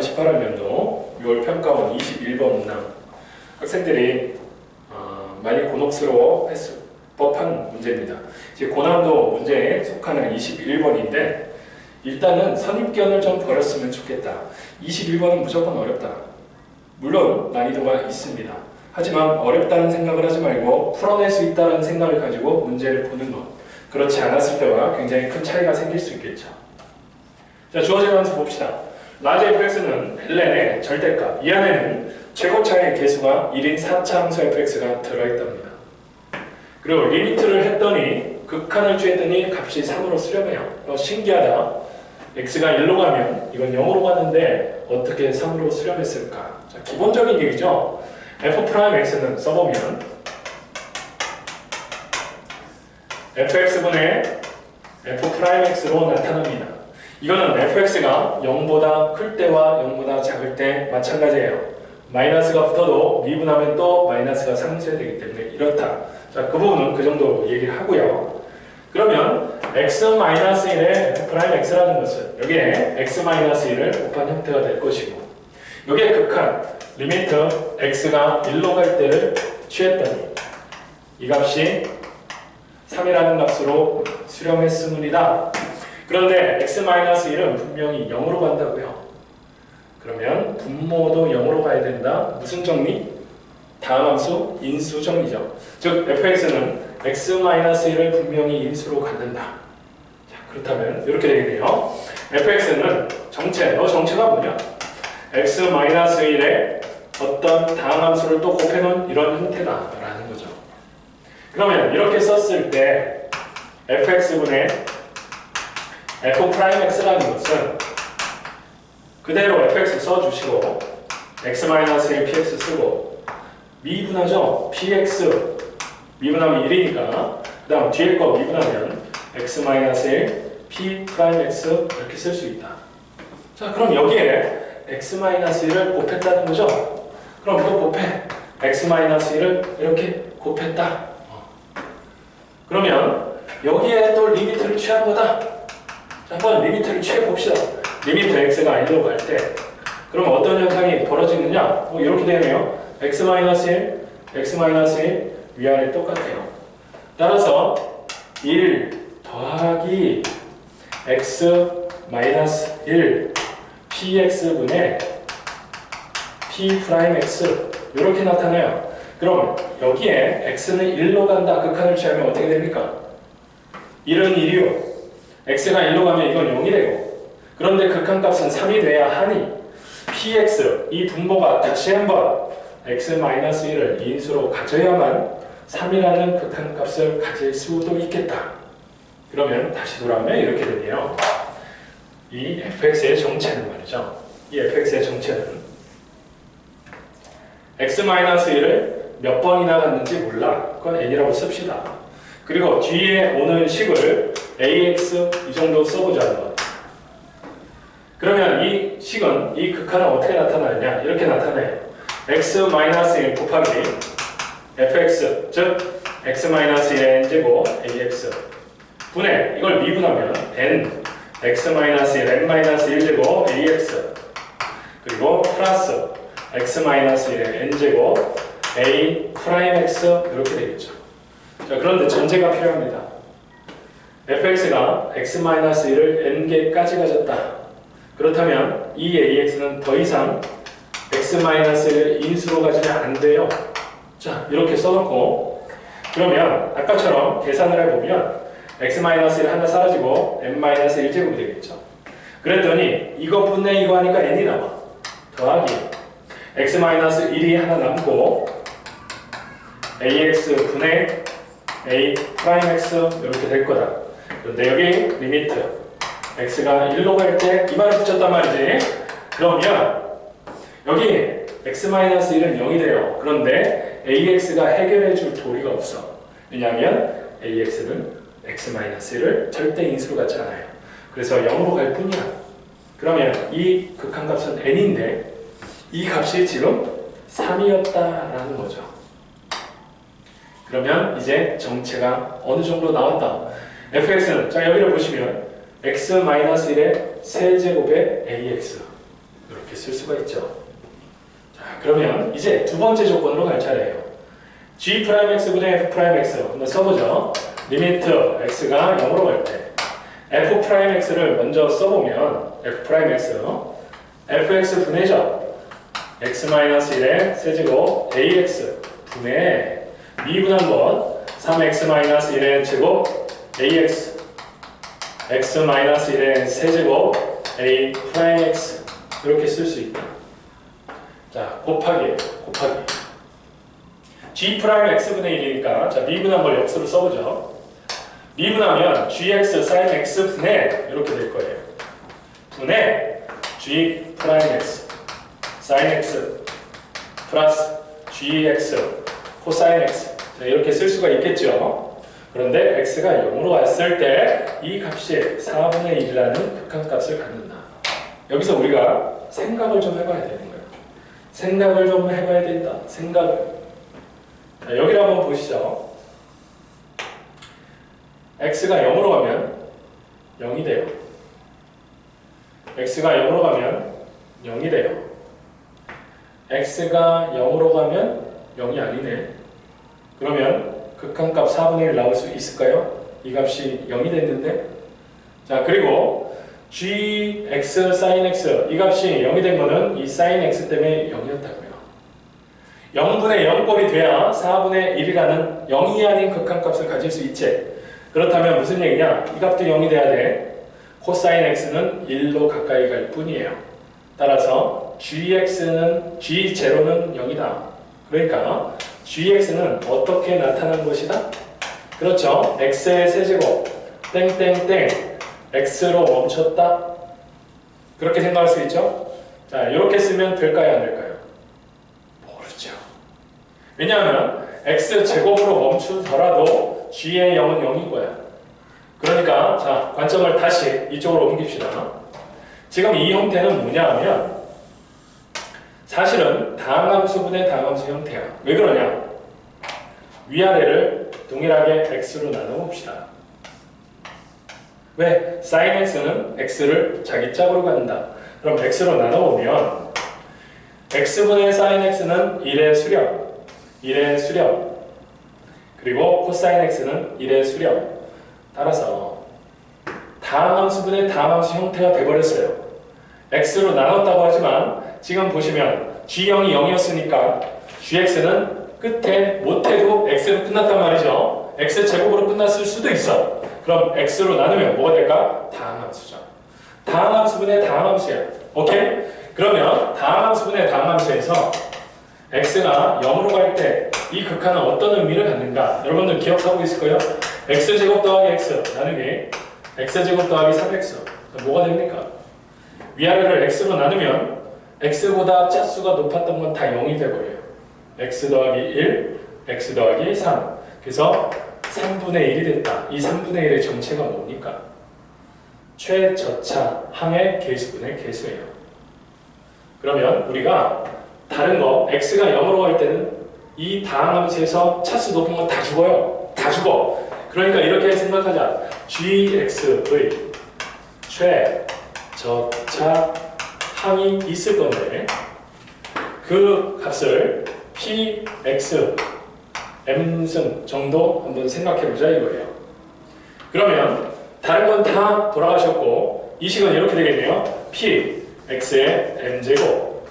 2018학년도 6월 평가원 21번 문항 학생들이 많이 곤혹스러워 했을 법한 문제입니다. 이제 고난도 문제에 속하는 21번인데 일단은 선입견을 좀 버렸으면 좋겠다. 21번은 무조건 어렵다. 물론 난이도가 있습니다. 하지만 어렵다는 생각을 하지 말고 풀어낼 수 있다는 생각을 가지고 문제를 보는 것. 그렇지 않았을 때와 굉장히 큰 차이가 생길 수 있겠죠. 자, 주어진 함수 봅시다. 라지 fx는 ln의 절대값. 이 안에는 최고차의 개수가 1인 4차 함수 fx가 들어있답니다. 그리고 리미트를 했더니 극한을 취했더니 값이 3으로 수렴해요. 신기하다. x가 1로 가면 이건 0으로 가는데 어떻게 3으로 수렴했을까? 자, 기본적인 얘기죠. f'x는 써보면 fx분의 f'x로 나타납니다. 이거는 fx가 0보다 클 때와 0보다 작을 때 마찬가지예요. 마이너스가 붙어도 미분하면 또 마이너스가 상쇄되기 때문에 이렇다. 자, 그 부분은 그 정도 얘기를 하고요. 그러면 x-1의 f'x라는 것은 여기에 x-1을 곱한 형태가 될 것이고 여기에 극한 리미트 x가 1로 갈 때를 취했더니 이 값이 3이라는 값으로 수렴했으므리다. 그런데 x-1은 분명히 0으로 간다고요. 그러면 분모도 0으로 가야 된다. 무슨 정리? 다음 함수 인수 정리죠. 즉 fx는 x-1을 분명히 인수로 갖는다. 자, 그렇다면 이렇게 되겠네요. fx는 정체, 정체가 뭐냐? x-1의 어떤 다음 함수를 또 곱해놓은 이런 형태다라는 거죠. 그러면 이렇게 썼을 때 fx분의 f'x라는 것은 그대로 fx 써주시고 x-1 px 쓰고 미분하죠? px 미분하면 1이니까 그 다음 뒤에 거 미분하면 x-1 p'x 이렇게 쓸 수 있다. 자, 그럼 여기에 x-1을 곱했다는 거죠? 그럼 또 곱해. x-1을 이렇게 곱했다. 그러면 여기에 또 리미트를 취한 거다. 자, 한번 리미트를 취해봅시다. 리미트 x가 1로 갈 때 그럼 어떤 현상이 벌어지느냐? 이렇게 되네요. x-1, x-1 위아래 똑같아요. 따라서 1 더하기 x-1 px분의 p'x 이렇게 나타나요. 그럼 여기에 x는 1로 간다. 극한을 취하면 어떻게 됩니까? 1은 1이요. x가 1로 가면 이건 0이 되고 그런데 극한값은 3이 돼야 하니 px, 이 분모가 다시 한번 x-1을 인수로 가져야만 3이라는 극한값을 가질 수도 있겠다. 그러면 다시 돌아오면 이렇게 되네요. 이 fx의 정체는 말이죠. 이 fx의 정체는 x-1을 몇 번이나 갔는지 몰라. 그건 n이라고 씁시다. 그리고 뒤에 오는 식을 ax 이 정도 써보자는 것. 그러면 이 식은, 이 극한은 어떻게 나타나느냐? 이렇게 나타나요. x-1 곱하기 fx, 즉 x-1의 n제곱 ax 분의 이걸 미분하면 n x-1 n-1제곱 ax 그리고 플러스 x-1의 n제곱 a 프라임 x 이렇게 되겠죠. 자, 그런데 전제가 필요합니다. fx가 x-1을 n개까지 가졌다. 그렇다면 이 ax는 더 이상 x-를 인수로 가지면 안 돼요. 자, 이렇게 써놓고 그러면 아까처럼 계산을 해보면 x-1이 하나 사라지고 n-1제곱이 되겠죠. 그랬더니 이거 분의 이거 하니까 n이 나와. 더하기 x-1이 하나 남고 ax 분의 a 프라임 x 이렇게 될 거다. 그런데 여기 리미트 x가 1로 갈 때 이 말을 붙였단 말이지. 그러면 여기 x-1은 0이 돼요. 그런데 ax가 해결해 줄 도리가 없어. 왜냐하면 ax는 x-1을 절대 인수로 갖지 않아요. 그래서 0으로 갈 뿐이야. 그러면 이 극한값은 n인데 이 값이 지금 3이었다라는 거죠. 그러면 이제 정체가 어느 정도 나왔다. fx는 자 여기를 보시면 x-1의 세제곱의 ax 이렇게 쓸 수가 있죠. 자, 그러면 이제 두 번째 조건으로 갈 차례예요. G'X분의 F'X 한번 써보죠. 리미트 X가 0으로 갈 때 F'X를 먼저 써보면 F'X Fx 분해죠. x-1의 세제곱 ax 분의 미분한 것 3x-1의 제곱 ax x-1의 세제곱 a 프라임 x 이렇게 쓸 수 있다. 자, 곱하기 g 프라임 x분의 1이니까 자, 미분한 걸 역수로 써보죠. 미분하면 gx sin x 분의 이렇게 될 거예요. 분의 g 프라임 x sin x 플러스 gx 코사인 x 자, 이렇게 쓸 수가 있겠죠. 그런데 x가 0으로 왔을 때 이 값이 4분의 1이라는 극한값을 갖는다. 여기서 우리가 생각을 좀 해봐야 되는 거예요. 생각을 좀 해봐야 된다. 생각을. 자, 여기를 한번 보시죠. x가 0으로 가면 0이 돼요. x가 0으로 가면 0이 돼요. x가 0으로 가면 0이 아니네. 그러면 극한값 4분의 1 나올 수 있을까요? 이 값이 0이 됐는데. 자, 그리고 gx sin x 이 값이 0이 된 거는 이 sin x 때문에 0이었다고요. 0분의 0꼴이 돼야 4분의 1이라는 0이 아닌 극한값을 가질 수 있지. 그렇다면 무슨 얘기냐? 이 값도 0이 돼야 돼. 코사인 x는 1로 가까이 갈 뿐이에요. 따라서 gx는 g0는 0이다. 그러니까 gx는 어떻게 나타난 것이다? 그렇죠. x의 세제곱 땡땡땡 x로 멈췄다. 그렇게 생각할 수 있죠. 자, 이렇게 쓰면 될까요? 안 될까요? 모르죠. 왜냐하면 x제곱으로 멈추더라도 g의 0은 0인 거야. 그러니까 자, 관점을 다시 이쪽으로 옮깁시다. 지금 이 형태는 뭐냐 하면 사실은 다항함수분의 다항함수 형태야. 왜 그러냐? 위아래를 동일하게 x로 나눠봅시다. 왜? sin x는 x를 자기 짝으로 갖는다. 그럼 x로 나눠보면 x분의 sin x는 1의 수렴 1의 수렴 그리고 코사인 x는 1의 수렴. 따라서 다항함수분의 다항함수 형태가 돼버렸어요. x로 나눴다고 하지만 지금 보시면 g0이 0이었으니까 gx는 끝에 못해도 x로 끝났단 말이죠. x제곱으로 끝났을 수도 있어. 그럼 x로 나누면 뭐가 될까? 다항함수죠. 다항함수분의 다항함수야. 오케이? 그러면 다항함수분의 다항함수에서 x가 0으로 갈 때 이 극한은 어떤 의미를 갖는가? 여러분들 기억하고 있을 거예요? x제곱 더하기 x 나누기 x제곱 더하기 3x 뭐가 됩니까? 위아래를 x로 나누면 x보다 짝수가 높았던 건 다 0이 돼버려요. x 더하기 1, x 더하기 3 그래서 3분의 1이 됐다. 이 3분의 1의 정체가 뭡니까? 최저차 항의 계수분의 계수예요. 그러면 우리가 다른 거 x가 0으로 갈 때는 이 다항함수에서 차수 높은 건 다 죽어요. 다 죽어. 그러니까 이렇게 생각하자. gx의 최저차 항이 있을 건데 그 값을 px m승 정도 한번 생각해보자 이거예요. 그러면 다른 건 다 돌아가셨고 이 식은 이렇게 되겠네요. p x의 m제곱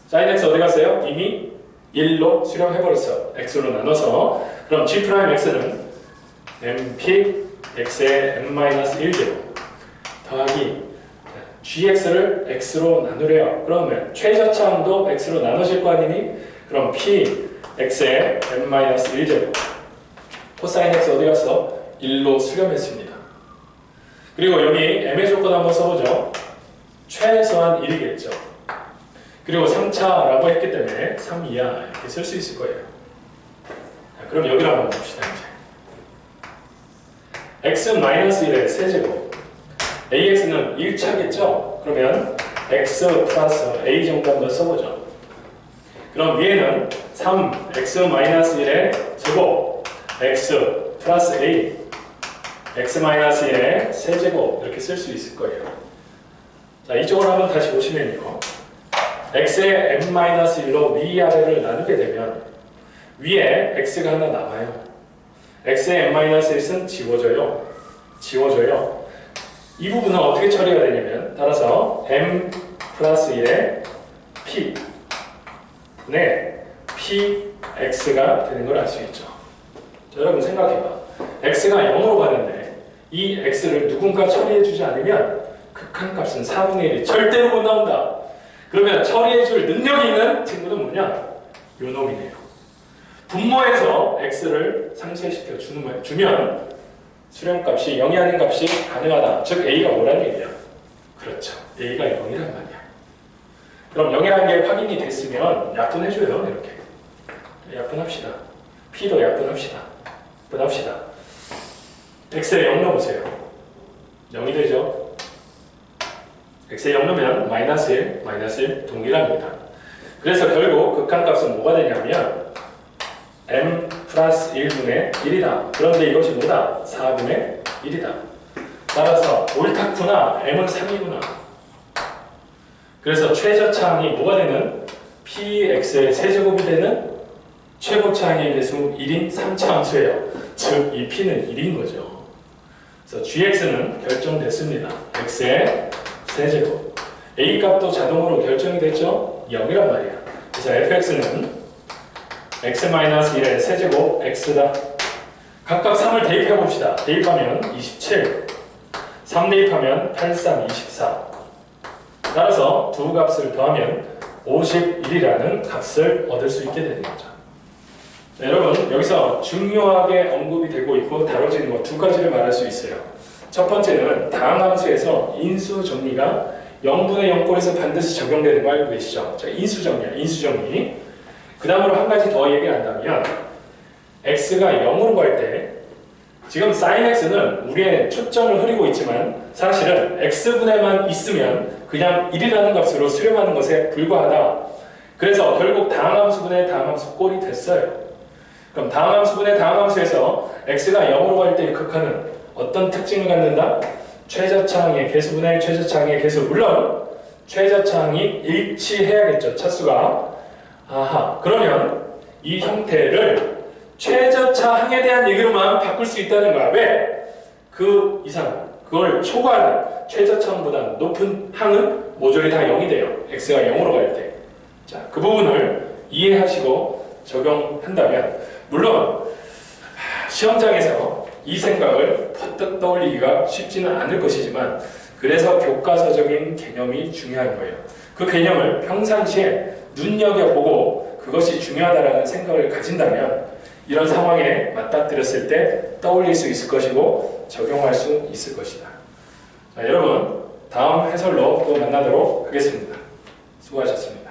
sin x 어디 갔어요? 이미 1로 수렴해버렸어. x로 나눠서 그럼 g 프라임 x는 mp x의 m-1제곱 더하기 gx를 x로 나누래요. 그러면 최저차항도 x로 나눠질 거 아니니? 그럼 p x의 m-1제곱 코사인 x 어디 갔어? 1로 수렴했습니다. 그리고 여기 m의 조건 한번 써보죠. 최소한 1이겠죠. 그리고 3차라고 했기 때문에 3 이하 이렇게 쓸 수 있을 거예요. 자, 그럼 여기를 한번 봅시다. 이제 x-1의 세제곱 ax는 1차겠죠? 그러면 x 플러스 a 정도 한번 써보죠. 그럼 위에는 3x-1의 제곱 x 플러스 a x-1의 세제곱 이렇게 쓸 수 있을 거예요. 자, 이쪽으로 한번 다시 보시면요. x의 n-1로 위아래를 나누게 되면 위에 x가 하나 남아요. x의 n-1은 지워져요. 지워져요. 이 부분은 어떻게 처리가 되냐면 따라서 m 플러스 1의 p 분의 px가 되는 걸 알 수 있죠. 자, 여러분 생각해봐. x가 0으로 가는데 이 x를 누군가 처리해주지 않으면 극한값은 4분의 1이 절대로 못 나온다. 그러면 처리해줄 능력이 있는 친구는 뭐냐? 요 놈이네요. 분모에서 x를 상쇄시켜 주면 수렴값이 0이 아닌 값이 가능하다. 즉 a가 뭐라는 얘기야? 그렇죠. a가 0이란 말이야. 그럼 0이라는 게 확인이 됐으면 약분해줘요. 이렇게 약분합시다. p도 약분합시다. 약분합시다. x에 0 넣어보세요. 0이 되죠. x에 0 넣으면 마이너스 1, 마이너스 1 동일합니다. 그래서 결국 극한값은 뭐가 되냐면 m 플러스 1분의 1이다. 그런데 이것이 뭐다? 4분의 1이다. 따라서 옳다구나. m은 3이구나. 그래서 최저차항이 뭐가 되는? px의 세제곱이 되는 최고차항의 개수 1인 3차함수예요. 즉 이 p는 1인 거죠. 그래서 gx는 결정됐습니다. x의 세제곱. a 값도 자동으로 결정이 됐죠? 0이란 말이야. 그래서 fx는 x-1의 세제곱 x다. 각각 3을 대입해봅시다. 대입하면 27, 3 대입하면 83, 24. 따라서 두 값을 더하면 51이라는 값을 얻을 수 있게 되는 거죠. 네, 여러분 여기서 중요하게 언급이 되고 있고 다뤄지는 것 두 가지를 말할 수 있어요. 첫 번째는 다항 함수에서 인수 정리가 0분의 0꼴에서 반드시 적용되는 거 알고 계시죠? 자, 인수 정리야, 인수 정리. 그 다음으로 한 가지 더 얘기한다면 x가 0으로 갈 때 지금 sin x는 우리의 초점을 흐리고 있지만 사실은 x분에만 있으면 그냥 1이라는 값으로 수렴하는 것에 불과하다. 그래서 결국 다항함수분의 다항함수 꼴이 됐어요. 그럼 다항함수분의 다항함수에서 x가 0으로 갈 때의 극한은 어떤 특징을 갖는다? 최저차항의 개수분의 최저차항의 개수. 물론 최저차항이 일치해야겠죠. 차수가. 아하, 그러면 이 형태를 최저차항에 대한 얘기로만 바꿀 수 있다는 거야. 왜? 그 이상, 그걸 초과하는 최저차항보다 높은 항은 모조리 다 0이 돼요. x가 0으로 갈 때. 자, 그 부분을 이해하시고 적용한다면 물론 시험장에서 이 생각을 퍼뜩 떠올리기가 쉽지는 않을 것이지만 그래서 교과서적인 개념이 중요한 거예요. 그 개념을 평상시에 눈여겨보고 그것이 중요하다는 생각을 가진다면 이런 상황에 맞닥뜨렸을 때 떠올릴 수 있을 것이고 적용할 수 있을 것이다. 자, 여러분 다음 해설로 또 만나도록 하겠습니다. 수고하셨습니다.